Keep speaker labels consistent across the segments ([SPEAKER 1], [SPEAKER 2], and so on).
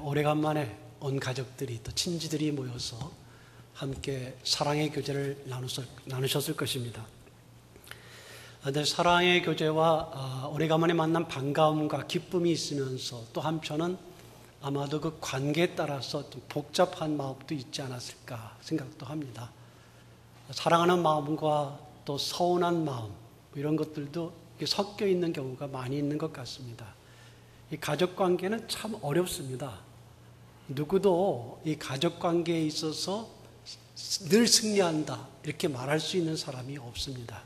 [SPEAKER 1] 오래간만에 온 가족들이 또 친지들이 모여서 함께 사랑의 교제를 나누셨을 것입니다. 근데 사랑의 교제와 오래간만에 만난 반가움과 기쁨이 있으면서 또 한편은 아마도 그 관계에 따라서 좀 복잡한 마음도 있지 않았을까 생각도 합니다. 사랑하는 마음과 또 서운한 마음 이런 것들도 섞여 있는 경우가 많이 있는 것 같습니다. 이 가족 관계는 참 어렵습니다. 누구도 이 가족 관계에 있어서 늘 승리한다 이렇게 말할 수 있는 사람이 없습니다.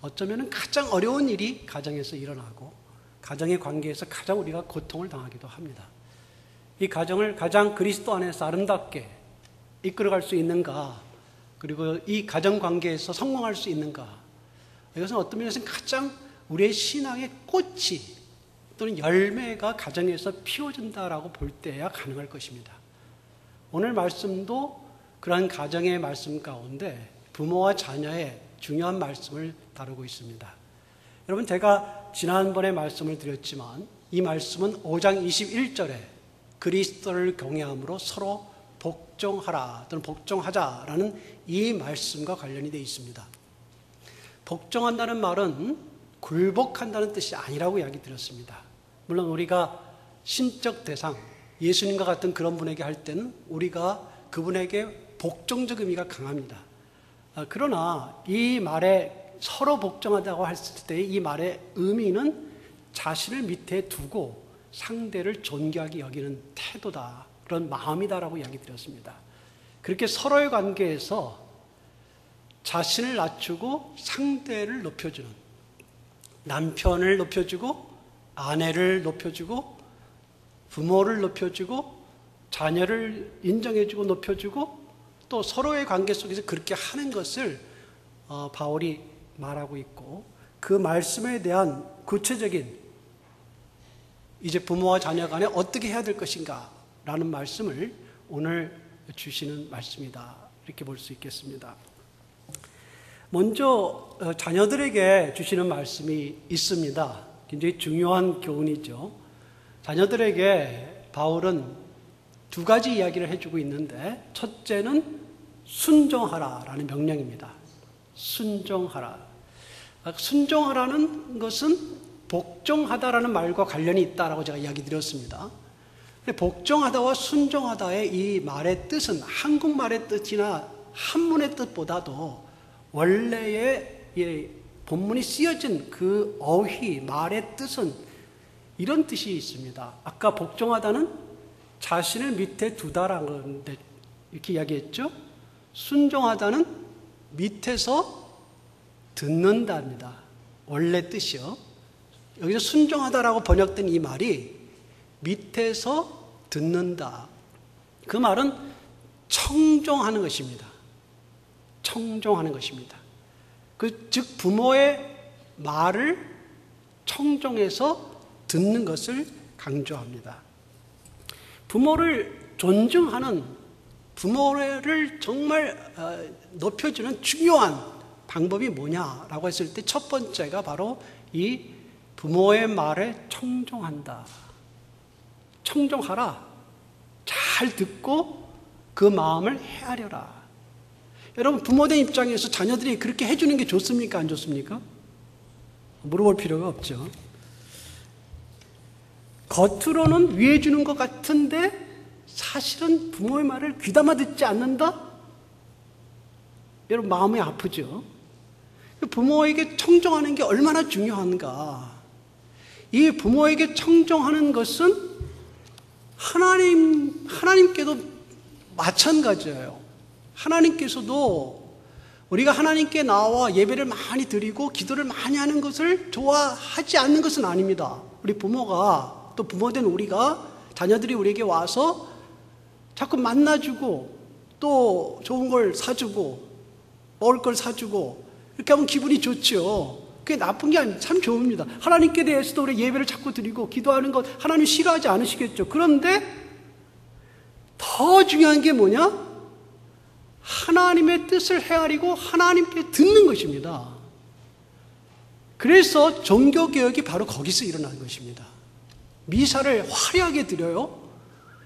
[SPEAKER 1] 어쩌면 가장 어려운 일이 가정에서 일어나고 가정의 관계에서 가장 우리가 고통을 당하기도 합니다. 이 가정을 가장 그리스도 안에서 아름답게 이끌어갈 수 있는가, 그리고 이 가정 관계에서 성공할 수 있는가, 이것은 어떤 면에서는 가장 우리의 신앙의 꽃이 또는 열매가 가정에서 피워진다라고 볼 때야 가능할 것입니다. 오늘 말씀도 그러한 가정의 말씀 가운데 부모와 자녀의 중요한 말씀을 다루고 있습니다. 여러분, 제가 지난번에 말씀을 드렸지만 이 말씀은 5장 21절에 그리스도를 경외함으로 서로 복종하라 또는 복종하자라는 이 말씀과 관련이 되어 있습니다. 복종한다는 말은 굴복한다는 뜻이 아니라고 이야기 드렸습니다. 물론 우리가 신적 대상, 예수님과 같은 그런 분에게 할 때는 우리가 그분에게 복종적 의미가 강합니다. 그러나 이 말에 서로 복종하다고 했을 때 이 말의 의미는 자신을 밑에 두고 상대를 존귀하게 여기는 태도다, 그런 마음이다라고 이야기 드렸습니다. 그렇게 서로의 관계에서 자신을 낮추고 상대를 높여주는, 남편을 높여주고 아내를 높여주고 부모를 높여주고 자녀를 인정해주고 높여주고 또 서로의 관계 속에서 그렇게 하는 것을 바울이 말하고 있고, 그 말씀에 대한 구체적인 이제 부모와 자녀 간에 어떻게 해야 될 것인가 라는 말씀을 오늘 주시는 말씀이다, 이렇게 볼 수 있겠습니다. 먼저 자녀들에게 주시는 말씀이 있습니다. 굉장히 중요한 교훈이죠. 자녀들에게 바울은 두 가지 이야기를 해주고 있는데, 첫째는 순종하라라는 명령입니다. 순종하라. 순종하라는 것은 복종하다라는 말과 관련이 있다라고 제가 이야기 드렸습니다. 근데 복종하다와 순종하다의 이 말의 뜻은 한국말의 뜻이나 한문의 뜻보다도 원래의 본문이 쓰여진 그 어휘, 말의 뜻은 이런 뜻이 있습니다. 아까 복종하다는 자신을 밑에 두다라는 데 이렇게 이야기했죠. 순종하다는 밑에서 듣는다입니다. 원래 뜻이요. 여기서 순종하다라고 번역된 이 말이 밑에서 듣는다. 그 말은 청종하는 것입니다. 청종하는 것입니다. 즉 부모의 말을 청종해서 듣는 것을 강조합니다. 부모를 존중하는, 부모를 정말 높여주는 중요한 방법이 뭐냐라고 했을 때 첫 번째가 바로 이 부모의 말에 청종한다. 청종하라. 잘 듣고 그 마음을 헤아려라. 여러분, 부모된 입장에서 자녀들이 그렇게 해주는 게 좋습니까? 안 좋습니까? 물어볼 필요가 없죠. 겉으로는 위해 주는 것 같은데 사실은 부모의 말을 귀담아 듣지 않는다? 여러분, 마음이 아프죠? 부모에게 청종하는 게 얼마나 중요한가. 이 부모에게 청종하는 것은 하나님께도 마찬가지예요. 하나님께서도 우리가 하나님께 나와 예배를 많이 드리고 기도를 많이 하는 것을 좋아하지 않는 것은 아닙니다. 우리 부모가, 또 부모된 우리가, 자녀들이 우리에게 와서 자꾸 만나주고 또 좋은 걸 사주고 먹을 걸 사주고 이렇게 하면 기분이 좋죠. 그게 나쁜 게 아니에요. 참 좋습니다. 하나님께 대해서도 우리 예배를 자꾸 드리고 기도하는 것 하나님 싫어하지 않으시겠죠. 그런데 더 중요한 게 뭐냐? 하나님의 뜻을 헤아리고 하나님께 듣는 것입니다. 그래서 종교개혁이 바로 거기서 일어난 것입니다. 미사를 화려하게 드려요.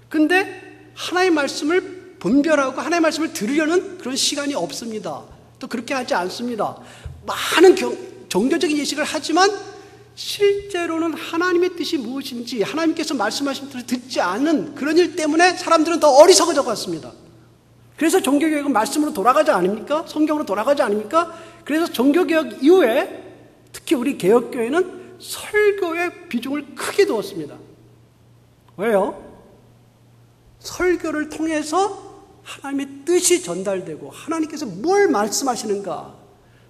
[SPEAKER 1] 근데 하나님의 말씀을 분별하고 하나님의 말씀을 들으려는 그런 시간이 없습니다. 또 그렇게 하지 않습니다. 많은 종교적인 예식을 하지만 실제로는 하나님의 뜻이 무엇인지 하나님께서 말씀하신 뜻을 듣지 않는 그런 일 때문에 사람들은 더 어리석어져 갔습니다. 그래서 종교개혁은 말씀으로 돌아가지 않습니까? 성경으로 돌아가지 않습니까? 그래서 종교개혁 이후에 특히 우리 개혁교회는 설교에 비중을 크게 두었습니다. 왜요? 설교를 통해서 하나님의 뜻이 전달되고 하나님께서 뭘 말씀하시는가,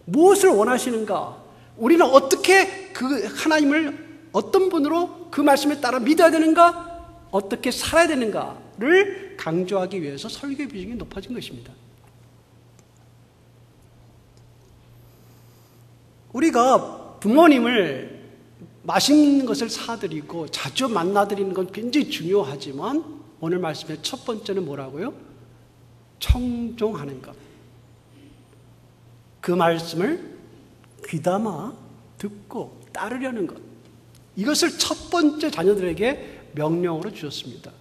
[SPEAKER 1] 무엇을 원하시는가, 우리는 어떻게 그 하나님을 어떤 분으로 그 말씀에 따라 믿어야 되는가, 어떻게 살아야 되는가를 강조하기 위해서 설교의 비중이 높아진 것입니다. 우리가 부모님을 맛있는 것을 사드리고 자주 만나드리는 건 굉장히 중요하지만 오늘 말씀의 첫 번째는 뭐라고요? 청종하는 것. 그 말씀을 귀담아 듣고 따르려는 것. 이것을 첫 번째 자녀들에게 명령으로 주셨습니다.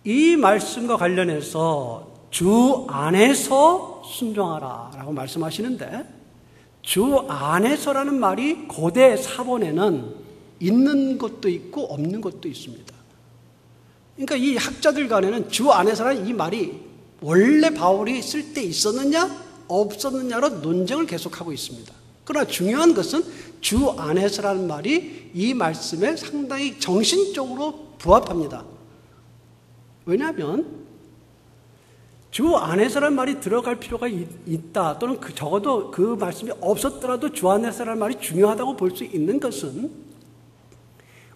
[SPEAKER 1] 이 말씀과 관련해서 주 안에서 순종하라 라고 말씀하시는데, 주 안에서라는 말이 고대 사본에는 있는 것도 있고 없는 것도 있습니다. 그러니까 이 학자들 간에는 주 안에서라는 이 말이 원래 바울이 쓸 때 있었느냐 없었느냐로 논쟁을 계속하고 있습니다. 그러나 중요한 것은 주 안에서라는 말이 이 말씀에 상당히 정신적으로 부합합니다. 왜냐하면 주 안에서라는 말이 들어갈 필요가 있다, 또는 적어도 그 말씀이 없었더라도 주 안에서라는 말이 중요하다고 볼 수 있는 것은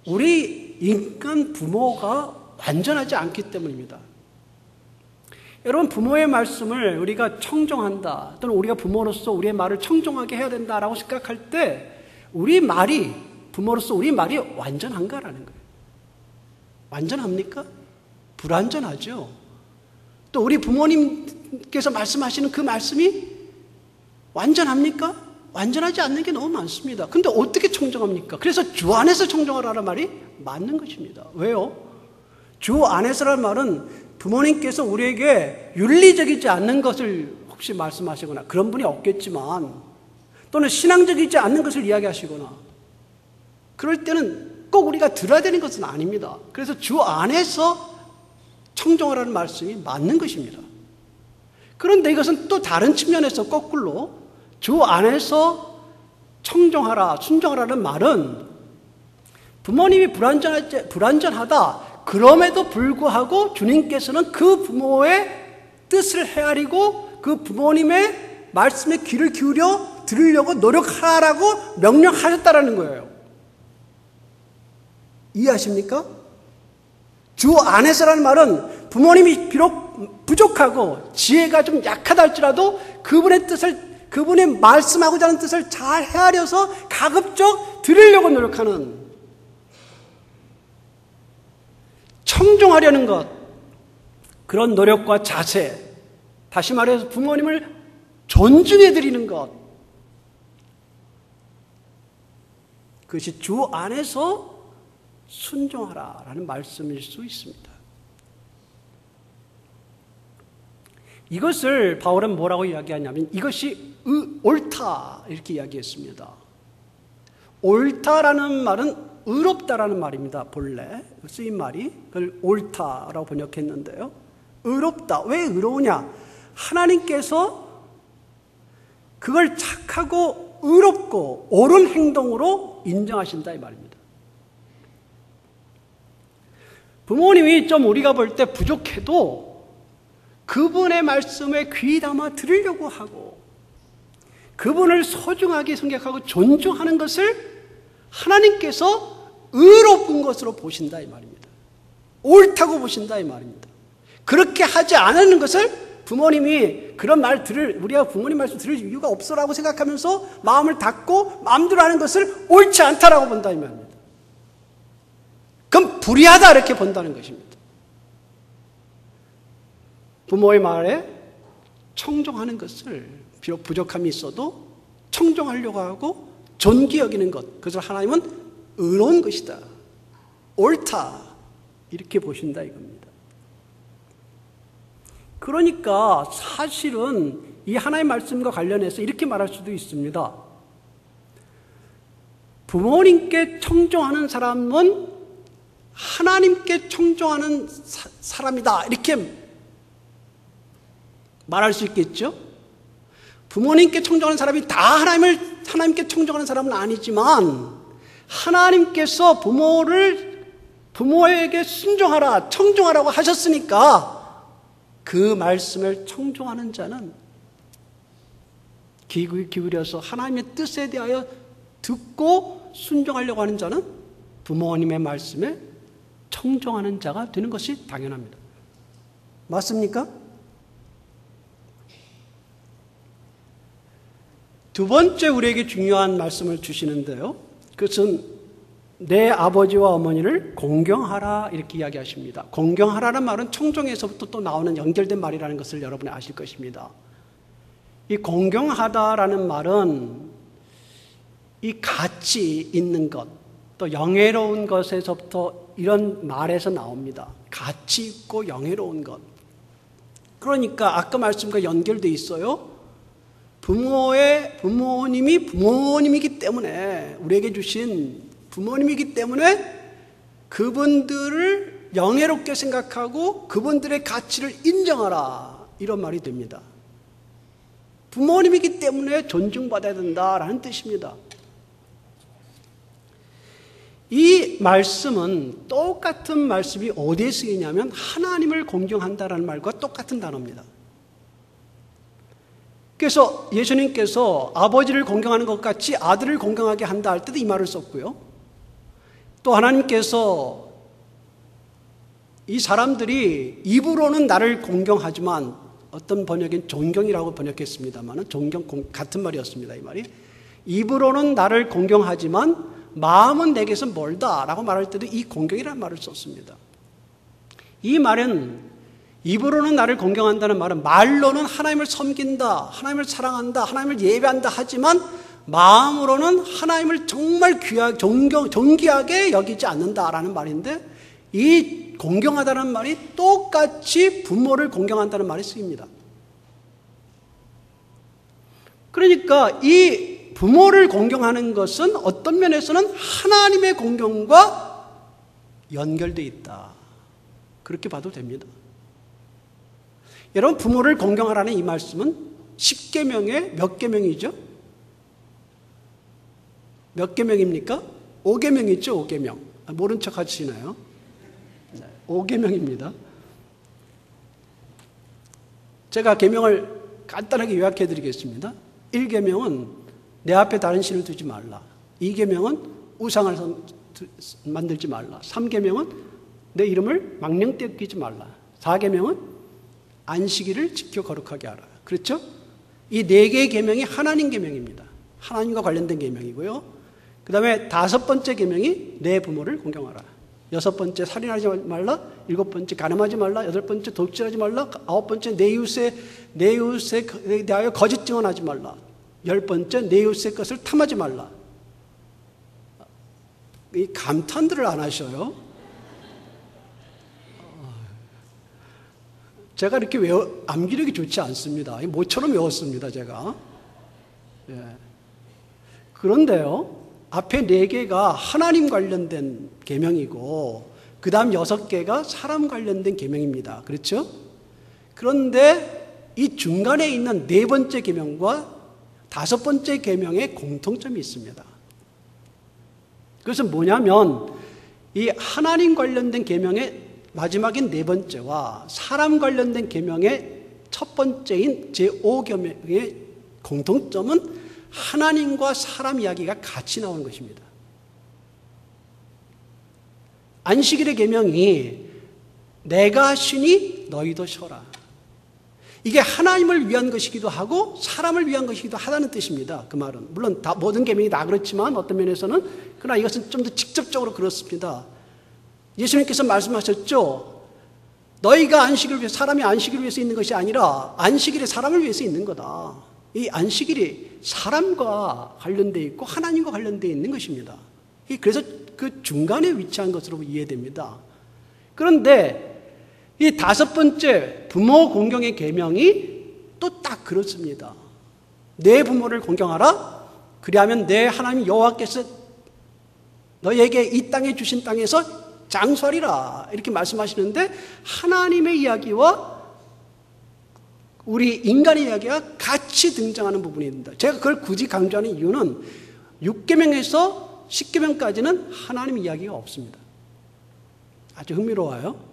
[SPEAKER 1] 우리 인간 부모가 완전하지 않기 때문입니다. 여러분, 부모의 말씀을 우리가 청종한다, 또는 우리가 부모로서 우리의 말을 청종하게 해야 된다라고 생각할 때 우리 말이, 부모로서 우리 말이 완전한가라는 거예요. 완전합니까? 불완전하죠. 또 우리 부모님께서 말씀하시는 그 말씀이 완전합니까? 완전하지 않는 게 너무 많습니다. 근데 어떻게 청정합니까? 그래서 주 안에서 청정하라는 말이 맞는 것입니다. 왜요? 주 안에서라는 말은 부모님께서 우리에게 윤리적이지 않는 것을 혹시 말씀하시거나, 그런 분이 없겠지만, 또는 신앙적이지 않는 것을 이야기하시거나, 그럴 때는 꼭 우리가 들어야 되는 것은 아닙니다. 그래서 주 안에서 청정하라는 말씀이 맞는 것입니다. 그런데 이것은 또 다른 측면에서 거꾸로 주 안에서 청정하라, 순종하라는 말은 부모님이 불완전하다, 그럼에도 불구하고 주님께서는 그 부모의 뜻을 헤아리고 그 부모님의 말씀에 귀를 기울여 들으려고 노력하라고 명령하셨다라는 거예요. 이해하십니까? 주 안에서라는 말은 부모님이 비록 부족하고 지혜가 좀 약하다 할지라도 그분의 뜻을, 그분의 말씀하고자 하는 뜻을 잘 헤아려서 가급적 들으려고 노력하는, 청종하려는 것, 그런 노력과 자세, 다시 말해서 부모님을 존중해 드리는 것, 그것이 주 안에서 순종하라라는 말씀일 수 있습니다. 이것을 바울은 뭐라고 이야기하냐면 이것이 옳다 이렇게 이야기했습니다. 옳다라는 말은 의롭다라는 말입니다. 본래 쓰인 말이 그걸 옳다라고 번역했는데요. 의롭다. 왜 의로우냐? 하나님께서 그걸 착하고 의롭고 옳은 행동으로 인정하신다 이 말입니다. 부모님이 좀 우리가 볼 때 부족해도 그분의 말씀에 귀 담아 들으려고 하고 그분을 소중하게 생각하고 존중하는 것을 하나님께서 의로운 것으로 보신다 이 말입니다. 옳다고 보신다 이 말입니다. 그렇게 하지 않는 것을 부모님이 그런 말 우리가 부모님 말씀 들을 이유가 없어라고 생각하면서 마음을 닫고 마음대로 하는 것을 옳지 않다라고 본다 이 말입니다. 그럼 불의하다 이렇게 본다는 것입니다. 부모의 말에 청종하는 것을 비록 부족함이 있어도 청종하려고 하고 존귀 여기는 것, 그것을 하나님은 의로운 것이다, 옳다, 이렇게 보신다 이겁니다. 그러니까 사실은 이 하나의 말씀과 관련해서 이렇게 말할 수도 있습니다. 부모님께 청종하는 사람은 하나님께 청종하는 사람이다. 이렇게 말할 수 있겠죠? 부모님께 청종하는 사람이 다 하나님께 청종하는 사람은 아니지만 하나님께서 부모에게 순종하라, 청종하라고 하셨으니까 그 말씀을 청종하는 자는 귀 기울여서 하나님의 뜻에 대하여 듣고 순종하려고 하는 자는 부모님의 말씀에 청종하는 자가 되는 것이 당연합니다. 맞습니까? 두 번째 우리에게 중요한 말씀을 주시는데요. 그것은 내 아버지와 어머니를 공경하라 이렇게 이야기하십니다. 공경하라는 말은 청종에서부터 또 나오는 연결된 말이라는 것을 여러분이 아실 것입니다. 이 공경하다라는 말은 이 가치 있는 것, 또 영예로운 것에서부터 이런 말에서 나옵니다. 가치 있고 영예로운 것. 그러니까 아까 말씀과 연결되어 있어요. 부모님이 부모님이기 때문에 우리에게 주신 부모님이기 때문에 그분들을 영예롭게 생각하고 그분들의 가치를 인정하라 이런 말이 됩니다. 부모님이기 때문에 존중받아야 된다라는 뜻입니다. 이 말씀은 똑같은 말씀이 어디에 쓰이냐면 하나님을 공경한다라는 말과 똑같은 단어입니다. 그래서 예수님께서 아버지를 공경하는 것 같이 아들을 공경하게 한다 할 때도 이 말을 썼고요. 또 하나님께서 이 사람들이 입으로는 나를 공경하지만 어떤 번역엔 존경이라고 번역했습니다만 존경 같은 말이었습니다. 이 말이 입으로는 나를 공경하지만 마음은 내게서 멀다라고 말할 때도 이 공경이라는 말을 썼습니다. 이 말은 입으로는 나를 공경한다는 말은 말로는 하나님을 섬긴다, 하나님을 사랑한다, 하나님을 예배한다 하지만 마음으로는 하나님을 정말 존귀하게 여기지 않는다라는 말인데 이 공경하다는 말이 똑같이 부모를 공경한다는 말이 쓰입니다. 그러니까 이 부모를 공경하는 것은 어떤 면에서는 하나님의 공경과 연결되어 있다. 그렇게 봐도 됩니다. 여러분 부모를 공경하라는 이 말씀은 10계명의 몇 계명이죠? 몇 계명입니까? 5계명 있죠? 5계명. 모른 척 하시나요? 5계명입니다. 제가 계명을 간단하게 요약해 드리겠습니다. 1계명은 내 앞에 다른 신을 두지 말라. 2계명은 우상을 만들지 말라. 3계명은 내 이름을 망령되게 끼지 말라. 4계명은 안식일을 지켜 거룩하게 하라. 그렇죠? 이 4개의 계명이 하나님 계명입니다. 하나님과 관련된 계명이고요. 그 다음에 5번째 계명이 내 부모를 공경하라. 6번째 살인하지 말라. 7번째 간음하지 말라. 8번째 도둑질하지 말라. 9번째 내 이웃에 대하여 거짓 증언하지 말라. 10번째 내 이웃의 것을 탐하지 말라. 이 감탄들을 안 하셔요. 제가 이렇게 암기력이 좋지 않습니다. 모처럼 외웠습니다, 제가. 예. 그런데요, 앞에 4개가 하나님 관련된 계명이고, 그 다음 6개가 사람 관련된 계명입니다. 그렇죠? 그런데 이 중간에 있는 4번째 계명과 5번째 계명에 공통점이 있습니다. 그것은 뭐냐면, 이 하나님 관련된 계명의 마지막인 4번째와 사람 관련된 계명의 첫 번째인 제5계명의 공통점은 하나님과 사람 이야기가 같이 나오는 것입니다. 안식일의 계명이 내가 쉬니 너희도 쉬어라. 이게 하나님을 위한 것이기도 하고 사람을 위한 것이기도 하다는 뜻입니다. 그 말은 물론 모든 계명이 다 그렇지만 어떤 면에서는 그러나 이것은 좀 더 직접적으로 그렇습니다. 예수님께서 말씀하셨죠. 너희가 안식을 위해서 사람이 안식을 위해서 있는 것이 아니라 안식일이 사람을 위해서 있는 거다. 이 안식일이 사람과 관련되어 있고 하나님과 관련되어 있는 것입니다. 그래서 그 중간에 위치한 것으로 이해됩니다. 그런데 이 다섯 번째 부모 공경의 계명이 또 딱 그렇습니다. 내 부모를 공경하라. 그리하면 내 하나님 여호와께서 너에게 이 땅에 주신 땅에서 장수하리라. 이렇게 말씀하시는데 하나님의 이야기와 우리 인간의 이야기가 같이 등장하는 부분입니다. 제가 그걸 굳이 강조하는 이유는 6계명에서 10계명까지는 하나님 이야기가 없습니다. 아주 흥미로워요.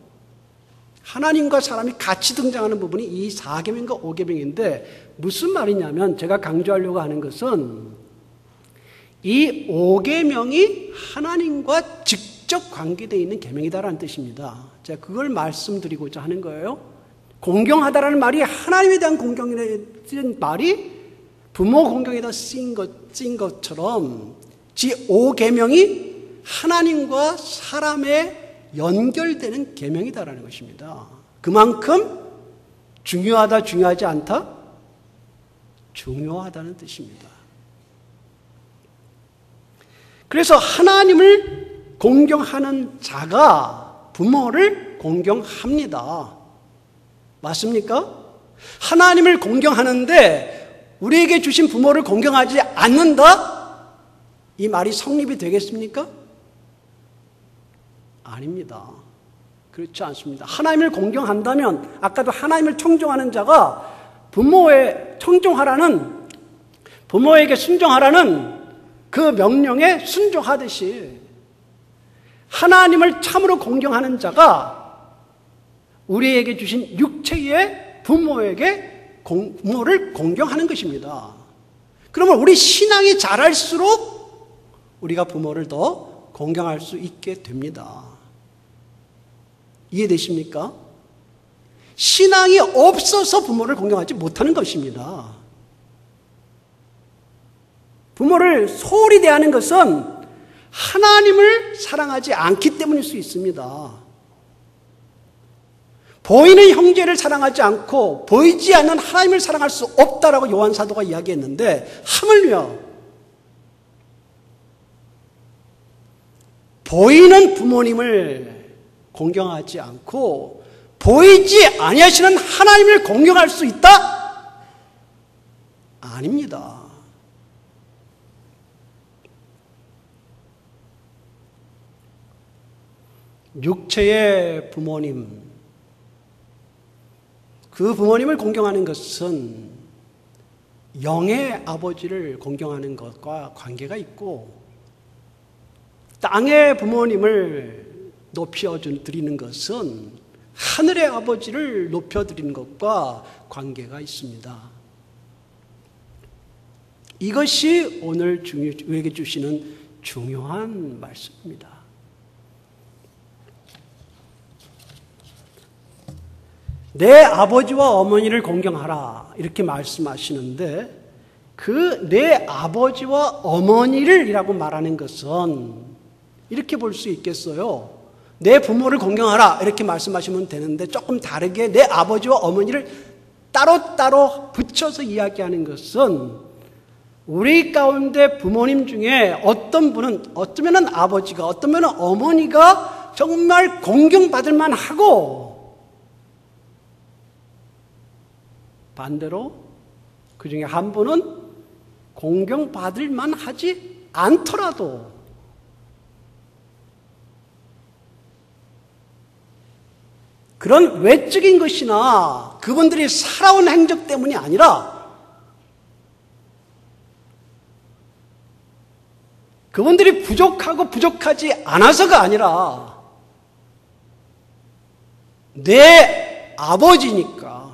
[SPEAKER 1] 하나님과 사람이 같이 등장하는 부분이 이 4계명과 5계명인데 무슨 말이냐면 제가 강조하려고 하는 것은 이 5계명이 하나님과 직접 관계되어 있는 계명이다라는 뜻입니다. 제가 그걸 말씀드리고자 하는 거예요. 공경하다라는 말이 하나님에 대한 공경이라는 말이 부모 공경에다 쓰인 것처럼 지 5계명이 하나님과 사람의 연결되는 계명이다라는 것입니다. 그만큼 중요하다, 중요하지 않다? 중요하다는 뜻입니다. 그래서 하나님을 공경하는 자가 부모를 공경합니다. 맞습니까? 하나님을 공경하는데 우리에게 주신 부모를 공경하지 않는다? 이 말이 성립이 되겠습니까? 아닙니다. 그렇지 않습니다. 하나님을 공경한다면 아까도 하나님을 청종하는 자가 부모에 청종하라는 부모에게 순종하라는 그 명령에 순종하듯이 하나님을 참으로 공경하는 자가 우리에게 주신 육체의 부모를 공경하는 것입니다. 그러면 우리 신앙이 자랄수록 우리가 부모를 더 공경할 수 있게 됩니다. 이해되십니까? 신앙이 없어서 부모를 공경하지 못하는 것입니다. 부모를 소홀히 대하는 것은 하나님을 사랑하지 않기 때문일 수 있습니다. 보이는 형제를 사랑하지 않고 보이지 않는 하나님을 사랑할 수 없다라고 요한 사도가 이야기했는데 하물며 보이는 부모님을 공경하지 않고 보이지 아니하시는 하나님을 공경할 수 있다? 아닙니다. 육체의 부모님, 그 부모님을 공경하는 것은 영의 아버지를 공경하는 것과 관계가 있고 땅의 부모님을 높여드리는 것은 하늘의 아버지를 높여드리는 것과 관계가 있습니다. 이것이 오늘 우리에게 주시는 중요한 말씀입니다. 내 아버지와 어머니를 공경하라 이렇게 말씀하시는데 그 내 아버지와 어머니를 이라고 말하는 것은 이렇게 볼 수 있겠어요. 내 부모를 공경하라 이렇게 말씀하시면 되는데 조금 다르게 내 아버지와 어머니를 따로따로 붙여서 이야기하는 것은 우리 가운데 부모님 중에 어떤 분은 어쩌면 아버지가 어쩌면 어머니가 정말 공경받을 만하고 반대로 그 중에 한 분은 공경받을 만하지 않더라도 그런 외적인 것이나 그분들이 살아온 행적 때문이 아니라 그분들이 부족하고 부족하지 않아서가 아니라 내 아버지니까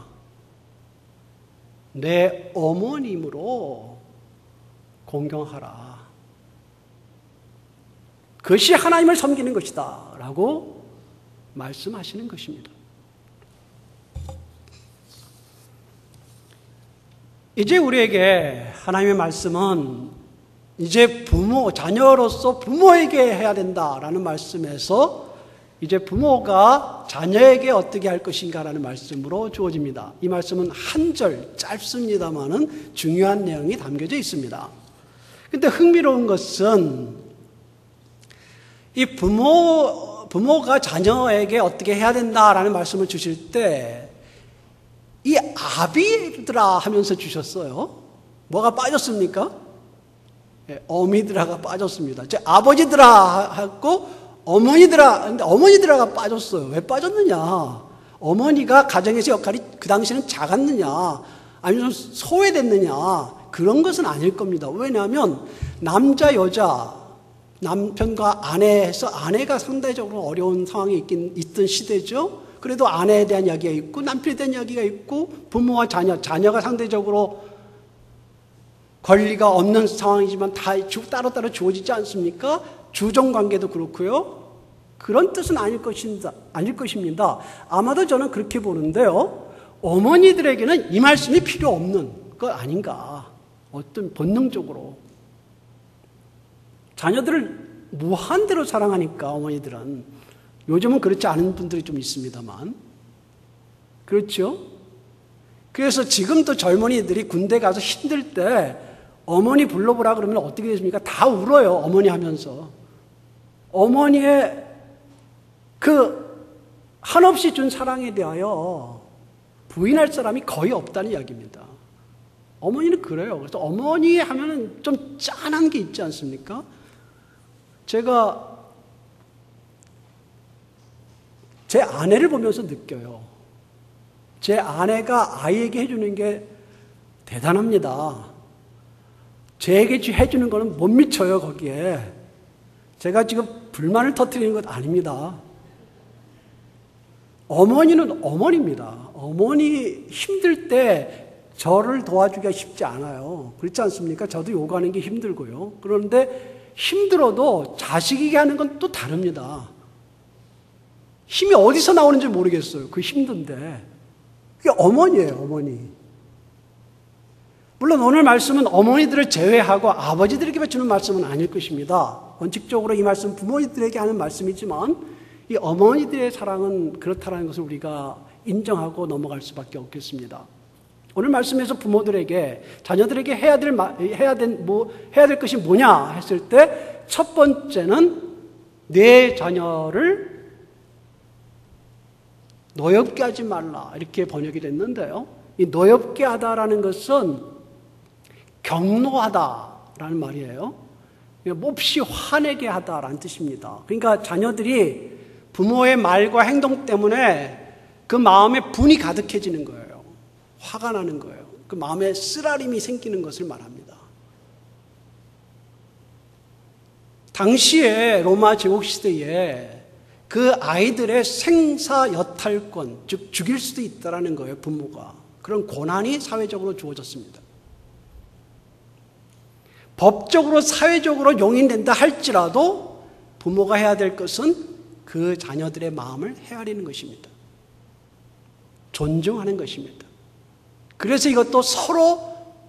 [SPEAKER 1] 내 어머님으로 공경하라. 그것이 하나님을 섬기는 것이다 라고 말씀하시는 것입니다. 이제 우리에게 하나님의 말씀은 이제 자녀로서 부모에게 해야 된다라는 말씀에서 이제 부모가 자녀에게 어떻게 할 것인가라는 말씀으로 주어집니다. 이 말씀은 한 절 짧습니다만은 중요한 내용이 담겨져 있습니다. 그런데 흥미로운 것은 이 부모가 자녀에게 어떻게 해야 된다라는 말씀을 주실 때 이 아비들아 하면서 주셨어요. 뭐가 빠졌습니까? 어미들아가 빠졌습니다. 제 아버지들아 하고 어머니들아, 근데 어머니들아가 빠졌어요. 왜 빠졌느냐? 어머니가 가정에서 역할이 그 당시에는 작았느냐? 아니면 소외됐느냐? 그런 것은 아닐 겁니다. 왜냐하면 남자, 여자, 남편과 아내에서 아내가 상대적으로 어려운 상황이 있던 시대죠. 그래도 아내에 대한 이야기가 있고 남편에 대한 이야기가 있고 부모와 자녀가 상대적으로 권리가 없는 상황이지만 다 따로따로 주어지지 않습니까? 주종관계도 그렇고요. 그런 뜻은 아닐 것입니다. 아마도 저는 그렇게 보는데요. 어머니들에게는 이 말씀이 필요 없는 것 아닌가. 어떤 본능적으로. 자녀들을 무한대로 사랑하니까 어머니들은. 요즘은 그렇지 않은 분들이 좀 있습니다만. 그렇죠? 그래서 지금도 젊은이들이 군대 가서 힘들 때 어머니 불러보라 그러면 어떻게 되십니까? 다 울어요. 어머니 하면서. 어머니의 그 한없이 준 사랑에 대하여 부인할 사람이 거의 없다는 이야기입니다. 어머니는 그래요. 그래서 어머니 하면은 좀 짠한 게 있지 않습니까? 제가 제 아내를 보면서 느껴요. 제 아내가 아이에게 해주는 게 대단합니다. 제게 해주는 거는 못 미쳐요, 거기에. 제가 지금 불만을 터뜨리는 것 아닙니다. 어머니는 어머니입니다. 어머니 힘들 때 저를 도와주기가 쉽지 않아요. 그렇지 않습니까? 저도 요구하는 게 힘들고요. 그런데 힘들어도 자식에게 하는 건 또 다릅니다. 힘이 어디서 나오는지 모르겠어요. 그 힘든데. 그게 어머니예요, 어머니. 물론 오늘 말씀은 어머니들을 제외하고 아버지들에게 주는 말씀은 아닐 것입니다. 원칙적으로 이 말씀은 부모들에게 하는 말씀이지만 이 어머니들의 사랑은 그렇다는 것을 우리가 인정하고 넘어갈 수밖에 없겠습니다. 오늘 말씀에서 부모들에게 자녀들에게 해야 될 것이 뭐냐 했을 때 첫 번째는 내 자녀를 노엽게 하지 말라 이렇게 번역이 됐는데요. 이 노엽게 하다라는 것은 경노하다라는 말이에요. 몹시 화내게 하다라는 뜻입니다. 그러니까 자녀들이 부모의 말과 행동 때문에 그 마음에 분이 가득해지는 거예요. 화가 나는 거예요. 그 마음에 쓰라림이 생기는 것을 말합니다. 당시에 로마 제국 시대에 그 아이들의 생사여탈권, 즉 죽일 수도 있다라는 거예요, 부모가. 그런 권한이 사회적으로 주어졌습니다. 법적으로 사회적으로 용인된다 할지라도 부모가 해야 될 것은 그 자녀들의 마음을 헤아리는 것입니다. 존중하는 것입니다. 그래서 이것도 서로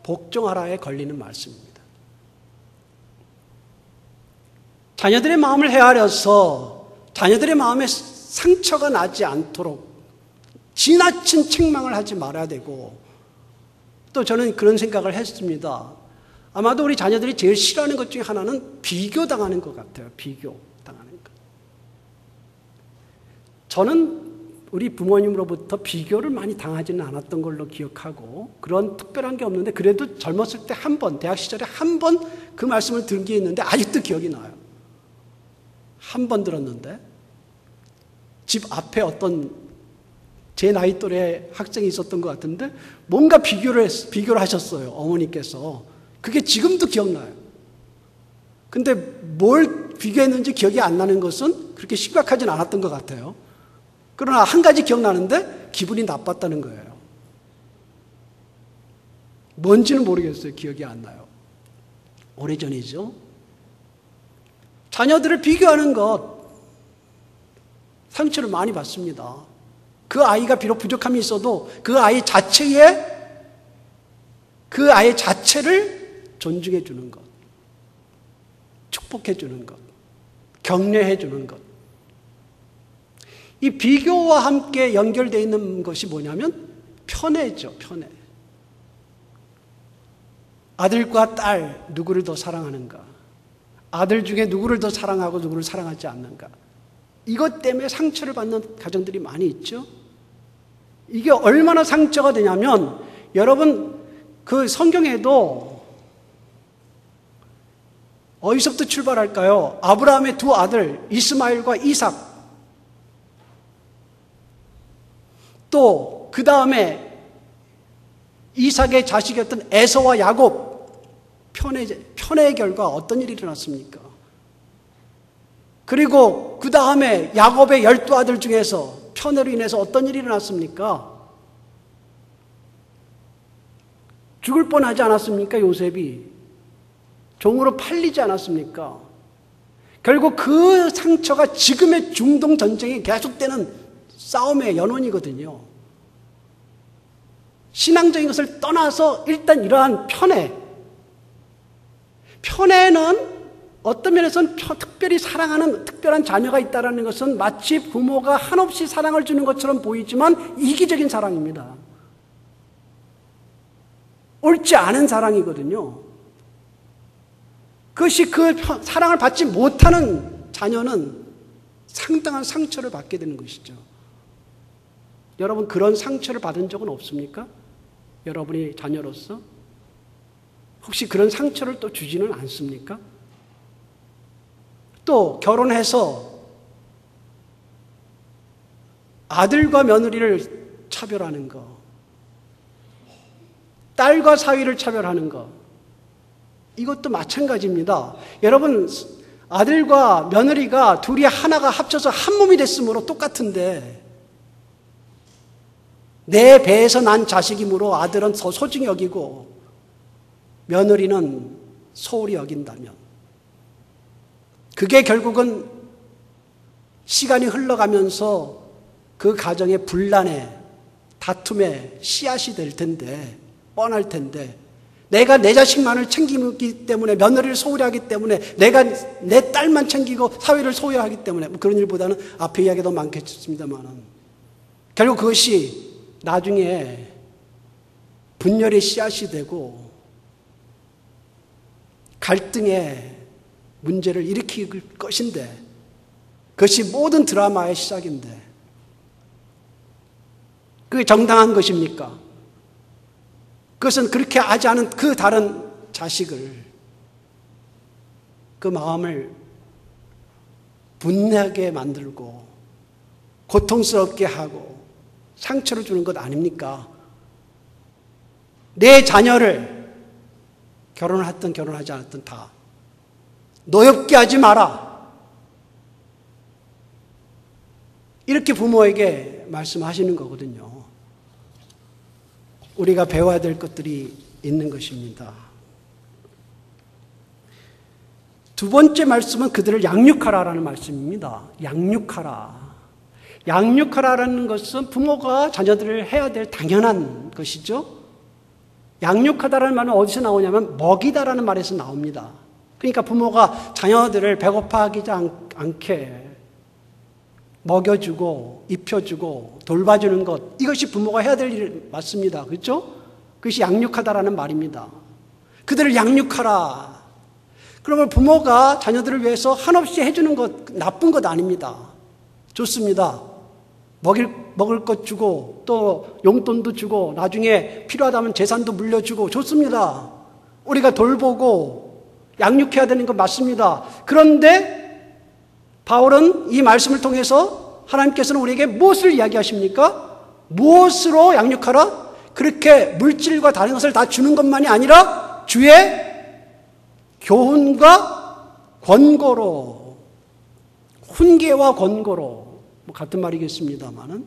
[SPEAKER 1] 복종하라에 걸리는 말씀입니다. 자녀들의 마음을 헤아려서 자녀들의 마음에 상처가 나지 않도록 지나친 책망을 하지 말아야 되고, 또 저는 그런 생각을 했습니다. 아마도 우리 자녀들이 제일 싫어하는 것 중에 하나는 비교당하는 것 같아요. 비교당하는 것. 저는 우리 부모님으로부터 비교를 많이 당하지는 않았던 걸로 기억하고 그런 특별한 게 없는데, 그래도 젊었을 때 한 번, 대학 시절에 한 번 그 말씀을 들은 게 있는데 아직도 기억이 나요. 한 번 들었는데 집 앞에 어떤 제 나이 또래 학생이 있었던 것 같은데 뭔가 비교를 하셨어요. 어머니께서. 그게 지금도 기억나요. 근데 뭘 비교했는지 기억이 안 나는 것은 그렇게 심각하진 않았던 것 같아요. 그러나 한 가지 기억나는데 기분이 나빴다는 거예요. 뭔지는 모르겠어요. 기억이 안 나요. 오래전이죠. 자녀들을 비교하는 것 상처를 많이 받습니다. 그 아이가 비록 부족함이 있어도 그 아이 자체를 존중해 주는 것, 축복해 주는 것, 격려해 주는 것. 이 비교와 함께 연결되어 있는 것이 뭐냐면 편애죠. 편애. 아들과 딸 누구를 더 사랑하는가? 아들 중에 누구를 더 사랑하고 누구를 사랑하지 않는가? 이것 때문에 상처를 받는 가정들이 많이 있죠. 이게 얼마나 상처가 되냐면 여러분 그 성경에도 어디서부터 출발할까요? 아브라함의 두 아들 이스마엘과 이삭, 또 그 다음에 이삭의 자식이었던 에서와 야곱, 편애의 결과 어떤 일이 일어났습니까? 그리고 그 다음에 야곱의 12아들 중에서 편애로 인해서 어떤 일이 일어났습니까? 죽을 뻔하지 않았습니까? 요셉이 종으로 팔리지 않았습니까? 결국 그 상처가 지금의 중동 전쟁이 계속되는 싸움의 연원이거든요. 신앙적인 것을 떠나서 일단 이러한 편애는 어떤 면에서는 특별히 사랑하는 특별한 자녀가 있다는 것은 마치 부모가 한없이 사랑을 주는 것처럼 보이지만 이기적인 사랑입니다. 옳지 않은 사랑이거든요. 그것이 그 사랑을 받지 못하는 자녀는 상당한 상처를 받게 되는 것이죠. 여러분 그런 상처를 받은 적은 없습니까? 여러분이 자녀로서 혹시 그런 상처를 또 주지는 않습니까? 또 결혼해서 아들과 며느리를 차별하는 거, 딸과 사위를 차별하는 거, 이것도 마찬가지입니다. 여러분 아들과 며느리가 둘이 하나가 합쳐서 한 몸이 됐으므로 똑같은데 내 배에서 난 자식이므로 아들은 더 소중히 여기고 며느리는 소홀히 여긴다면 그게 결국은 시간이 흘러가면서 그 가정의 분란에 다툼의 씨앗이 될 텐데 뻔할 텐데 내가 내 자식만을 챙기기 때문에 며느리를 소홀히 하기 때문에 내가 내 딸만 챙기고 사위를 소홀히 하기 때문에 뭐 그런 일보다는 앞에 이야기가 더 많겠습니다만 결국 그것이 나중에 분열의 씨앗이 되고 갈등의 문제를 일으킬 것인데 그것이 모든 드라마의 시작인데 그게 정당한 것입니까? 그것은 그렇게 하지 않은 그 다른 자식을 그 마음을 분하게 만들고 고통스럽게 하고 상처를 주는 것 아닙니까? 내 자녀를 결혼을 하든 결혼하지 않았든 다 노엽게 하지 마라. 이렇게 부모에게 말씀하시는 거거든요. 우리가 배워야 될 것들이 있는 것입니다. 두 번째 말씀은 그들을 양육하라라는 말씀입니다. 양육하라. 양육하라는 것은 부모가 자녀들을 해야 될 당연한 것이죠. 양육하다라는 말은 어디서 나오냐면 먹이다라는 말에서 나옵니다. 그러니까 부모가 자녀들을 배고파하지 않게 먹여주고 입혀주고 돌봐주는 것, 이것이 부모가 해야 될 일 맞습니다. 그렇죠? 그것이 양육하다라는 말입니다. 그들을 양육하라. 그러면 부모가 자녀들을 위해서 한없이 해주는 것 나쁜 것 아닙니다. 좋습니다. 먹을 것 주고 또 용돈도 주고 나중에 필요하다면 재산도 물려주고 좋습니다. 우리가 돌보고 양육해야 되는 건 맞습니다. 그런데 바울은 이 말씀을 통해서 하나님께서는 우리에게 무엇을 이야기하십니까? 무엇으로 양육하라? 그렇게 물질과 다른 것을 다 주는 것만이 아니라 주의 교훈과 권고로, 훈계와 권고로, 같은 말이겠습니다만은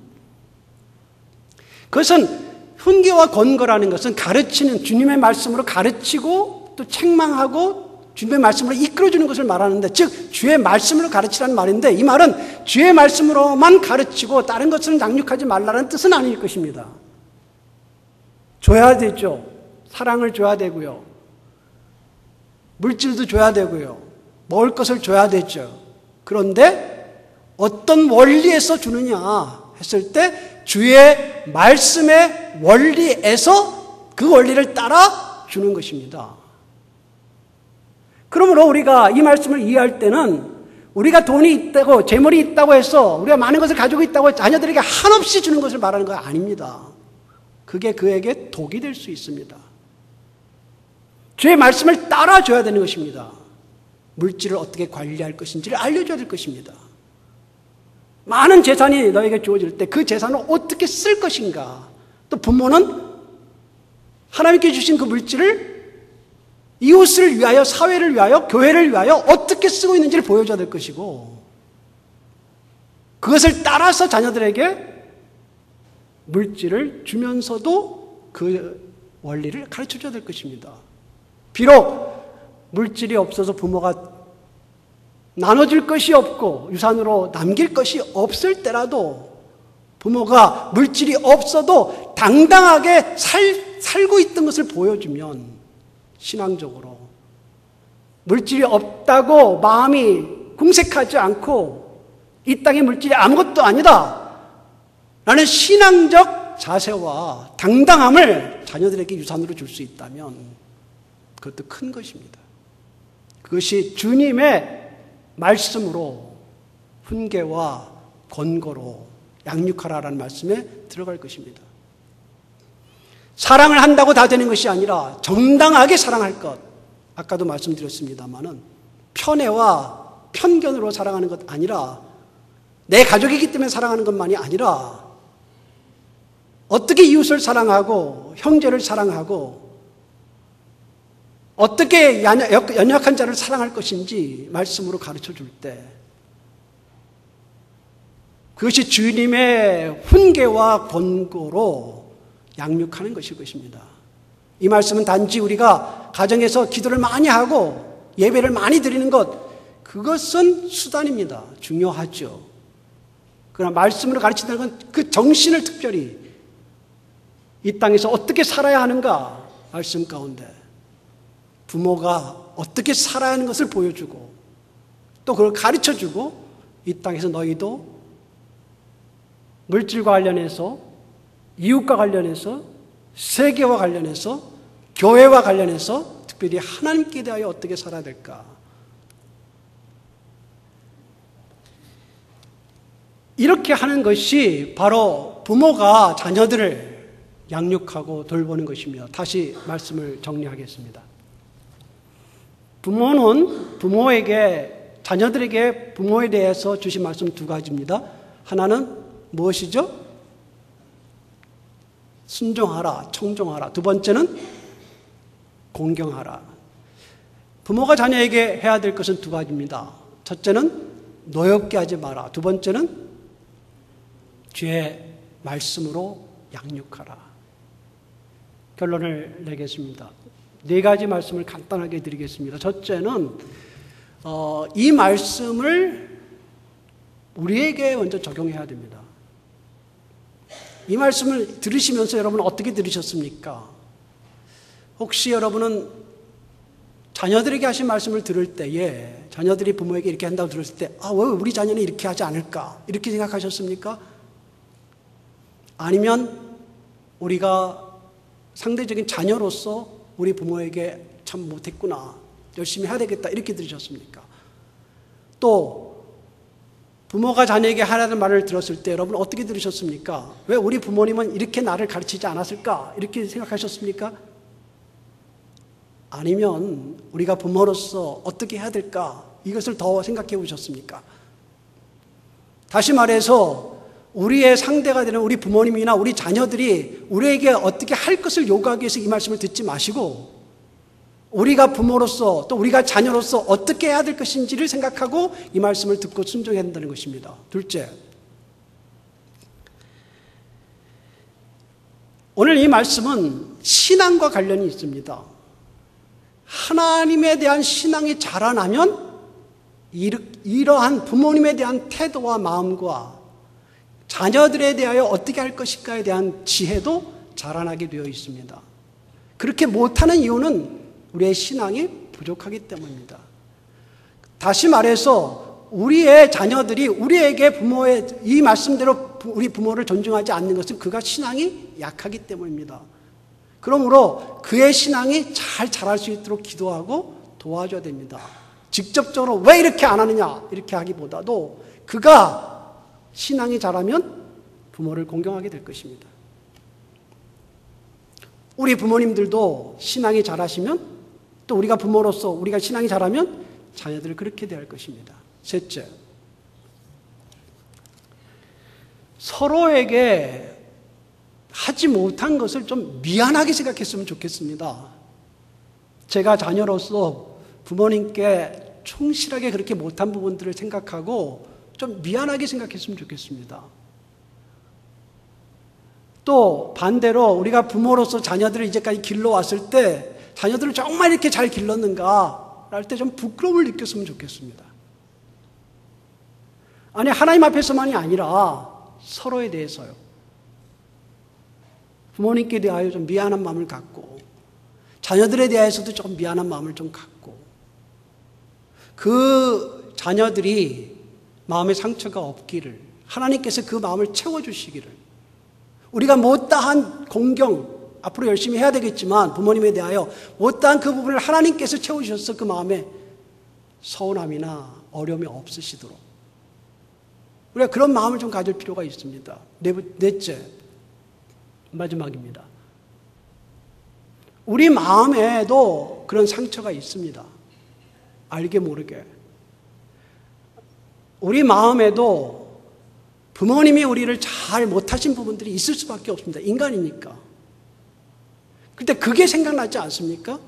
[SPEAKER 1] 그것은 훈계와 권고라는 것은 가르치는 주님의 말씀으로 가르치고 또 책망하고 주님의 말씀으로 이끌어주는 것을 말하는데 즉 주의 말씀으로 가르치라는 말인데 이 말은 주의 말씀으로만 가르치고 다른 것은 양육하지 말라는 뜻은 아닐 것입니다. 줘야 되죠. 사랑을 줘야 되고요. 물질도 줘야 되고요. 먹을 것을 줘야 되죠. 그런데 어떤 원리에서 주느냐 했을 때 주의 말씀의 원리에서 그 원리를 따라 주는 것입니다. 그러므로 우리가 이 말씀을 이해할 때는 우리가 돈이 있다고, 재물이 있다고 해서 우리가 많은 것을 가지고 있다고 자녀들에게 한없이 주는 것을 말하는 거 아닙니다. 그게 그에게 독이 될 수 있습니다. 주의 말씀을 따라줘야 되는 것입니다. 물질을 어떻게 관리할 것인지를 알려줘야 될 것입니다. 많은 재산이 너에게 주어질 때 그 재산을 어떻게 쓸 것인가. 또 부모는 하나님께 주신 그 물질을 이웃을 위하여, 사회를 위하여, 교회를 위하여 어떻게 쓰고 있는지를 보여줘야 될 것이고, 그것을 따라서 자녀들에게 물질을 주면서도 그 원리를 가르쳐줘야 될 것입니다. 비록 물질이 없어서 부모가 나눠줄 것이 없고 유산으로 남길 것이 없을 때라도 부모가 물질이 없어도 당당하게 살고 있던 것을 보여주면 신앙적으로 물질이 없다고 마음이 궁색하지 않고 이 땅의 물질이 아무것도 아니다 라는 신앙적 자세와 당당함을 자녀들에게 유산으로 줄 수 있다면 그것도 큰 것입니다. 그것이 주님의 말씀으로 훈계와 권고로 양육하라라는 말씀에 들어갈 것입니다. 사랑을 한다고 다 되는 것이 아니라 정당하게 사랑할 것. 아까도 말씀드렸습니다마는 편애와 편견으로 사랑하는 것 아니라 내 가족이기 때문에 사랑하는 것만이 아니라 어떻게 이웃을 사랑하고 형제를 사랑하고 어떻게 연약한 자를 사랑할 것인지 말씀으로 가르쳐 줄 때 그것이 주님의 훈계와 권고로 양육하는 것일 것입니다. 이 말씀은 단지 우리가 가정에서 기도를 많이 하고 예배를 많이 드리는 것, 그것은 수단입니다. 중요하죠. 그러나 말씀으로 가르친다는 건 그 정신을 특별히 이 땅에서 어떻게 살아야 하는가 말씀 가운데 부모가 어떻게 살아야 하는 것을 보여주고 또 그걸 가르쳐주고 이 땅에서 너희도 물질과 관련해서 이웃과 관련해서 세계와 관련해서 교회와 관련해서 특별히 하나님께 대하여 어떻게 살아야 될까. 이렇게 하는 것이 바로 부모가 자녀들을 양육하고 돌보는 것이며, 다시 말씀을 정리하겠습니다. 부모는 자녀들에게 부모에 대해서 주신 말씀 두 가지입니다. 하나는 무엇이죠? 순종하라, 청종하라. 두 번째는 공경하라. 부모가 자녀에게 해야 될 것은 두 가지입니다. 첫째는 노엽게 하지 마라. 두 번째는 주의 말씀으로 양육하라. 결론을 내겠습니다. 네 가지 말씀을 간단하게 드리겠습니다. 첫째는 이 말씀을 우리에게 먼저 적용해야 됩니다. 이 말씀을 들으시면서 여러분은 어떻게 들으셨습니까? 혹시 여러분은 자녀들에게 하신 말씀을 들을 때에 자녀들이 부모에게 이렇게 한다고 들었을 때 왜 우리 자녀는 이렇게 하지 않을까? 이렇게 생각하셨습니까? 아니면 우리가 상대적인 자녀로서 우리 부모에게 참 못했구나, 열심히 해야 되겠다 이렇게 들으셨습니까? 또 부모가 자녀에게 하라는 말을 들었을 때 여러분 어떻게 들으셨습니까? 왜 우리 부모님은 이렇게 나를 가르치지 않았을까? 이렇게 생각하셨습니까? 아니면 우리가 부모로서 어떻게 해야 될까? 이것을 더 생각해 보셨습니까? 다시 말해서 우리의 상대가 되는 우리 부모님이나 우리 자녀들이 우리에게 어떻게 할 것을 요구하기 위해서 이 말씀을 듣지 마시고 우리가 부모로서 또 우리가 자녀로서 어떻게 해야 될 것인지를 생각하고 이 말씀을 듣고 순종해야 한다는 것입니다. 둘째, 오늘 이 말씀은 신앙과 관련이 있습니다. 하나님에 대한 신앙이 자라나면 이러한 부모님에 대한 태도와 마음과 자녀들에 대하여 어떻게 할 것인가에 대한 지혜도 자라나게 되어 있습니다. 그렇게 못하는 이유는 우리의 신앙이 부족하기 때문입니다. 다시 말해서 우리의 자녀들이 우리에게 부모의 이 말씀대로 우리 부모를 존중하지 않는 것은 그가 신앙이 약하기 때문입니다. 그러므로 그의 신앙이 잘 자랄 수 있도록 기도하고 도와줘야 됩니다. 직접적으로 왜 이렇게 안 하느냐 이렇게 하기보다도 그가 신앙이 자라면 부모를 공경하게 될 것입니다. 우리 부모님들도 신앙이 자라시면 또 우리가 부모로서 우리가 신앙이 자라면 자녀들을 그렇게 대할 것입니다. 셋째, 서로에게 하지 못한 것을 좀 미안하게 생각했으면 좋겠습니다. 제가 자녀로서 부모님께 충실하게 그렇게 못한 부분들을 생각하고 좀 미안하게 생각했으면 좋겠습니다. 또 반대로 우리가 부모로서 자녀들을 이제까지 길러왔을 때 자녀들을 정말 이렇게 잘 길렀는가 할 때 좀 부끄러움을 느꼈으면 좋겠습니다. 아니, 하나님 앞에서만이 아니라 서로에 대해서요. 부모님께 대하여 좀 미안한 마음을 갖고 자녀들에 대해서도 조금 미안한 마음을 좀 갖고 그 자녀들이 마음의 상처가 없기를 하나님께서 그 마음을 채워주시기를 우리가 못다한 공경 앞으로 열심히 해야 되겠지만 부모님에 대하여 못다한 그 부분을 하나님께서 채워주셔서 그 마음에 서운함이나 어려움이 없으시도록 우리가 그런 마음을 좀 가질 필요가 있습니다. 넷째, 마지막입니다. 우리 마음에도 그런 상처가 있습니다. 알게 모르게. 우리 마음에도 부모님이 우리를 잘 못하신 부분들이 있을 수밖에 없습니다. 인간이니까. 근데 그게 생각나지 않습니까?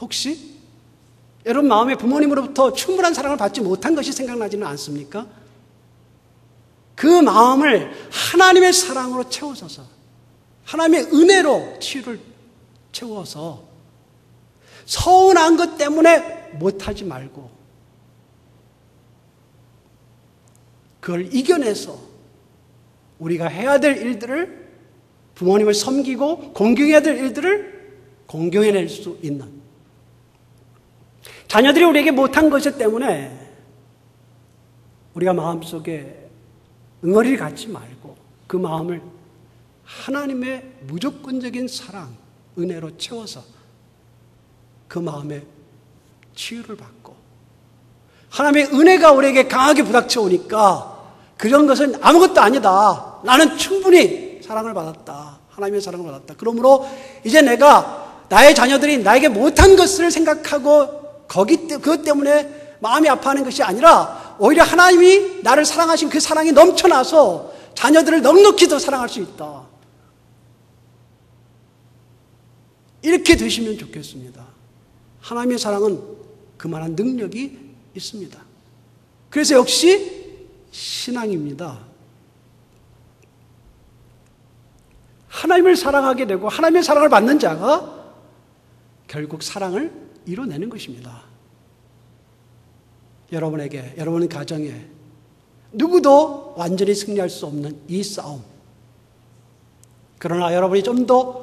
[SPEAKER 1] 혹시? 여러분 마음에 부모님으로부터 충분한 사랑을 받지 못한 것이 생각나지는 않습니까? 그 마음을 하나님의 사랑으로 채워서서 하나님의 은혜로 치유를 채워서 서운한 것 때문에 못하지 말고 그걸 이겨내서 우리가 해야 될 일들을 부모님을 섬기고 공경해야 될 일들을 공경해낼 수 있는 자녀들이 우리에게 못한 것 때문에 우리가 마음속에 응어리를 갖지 말고 그 마음을 하나님의 무조건적인 사랑, 은혜로 채워서 그 마음에 치유를 받고 하나님의 은혜가 우리에게 강하게 부닥쳐 오니까 그런 것은 아무것도 아니다. 나는 충분히 사랑을 받았다. 하나님의 사랑을 받았다. 그러므로 이제 내가 나의 자녀들이 나에게 못한 것을 생각하고 그것 때문에 마음이 아파하는 것이 아니라 오히려 하나님이 나를 사랑하신 그 사랑이 넘쳐나서 자녀들을 넉넉히 더 사랑할 수 있다. 이렇게 되시면 좋겠습니다. 하나님의 사랑은 그만한 능력이 있습니다. 그래서 역시 신앙입니다. 하나님을 사랑하게 되고 하나님의 사랑을 받는 자가 결국 사랑을 이뤄내는 것입니다. 여러분에게, 여러분 가정에 누구도 완전히 승리할 수 없는 이 싸움. 그러나 여러분이 좀 더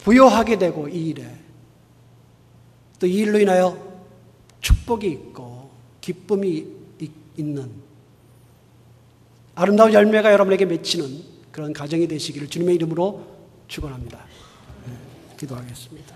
[SPEAKER 1] 부여하게 되고 이 일에 또 이 일로 인하여 축복이 있고 기쁨이 있는 아름다운 열매가 여러분에게 맺히는 그런 가정이 되시기를 주님의 이름으로 축원합니다. 기도하겠습니다.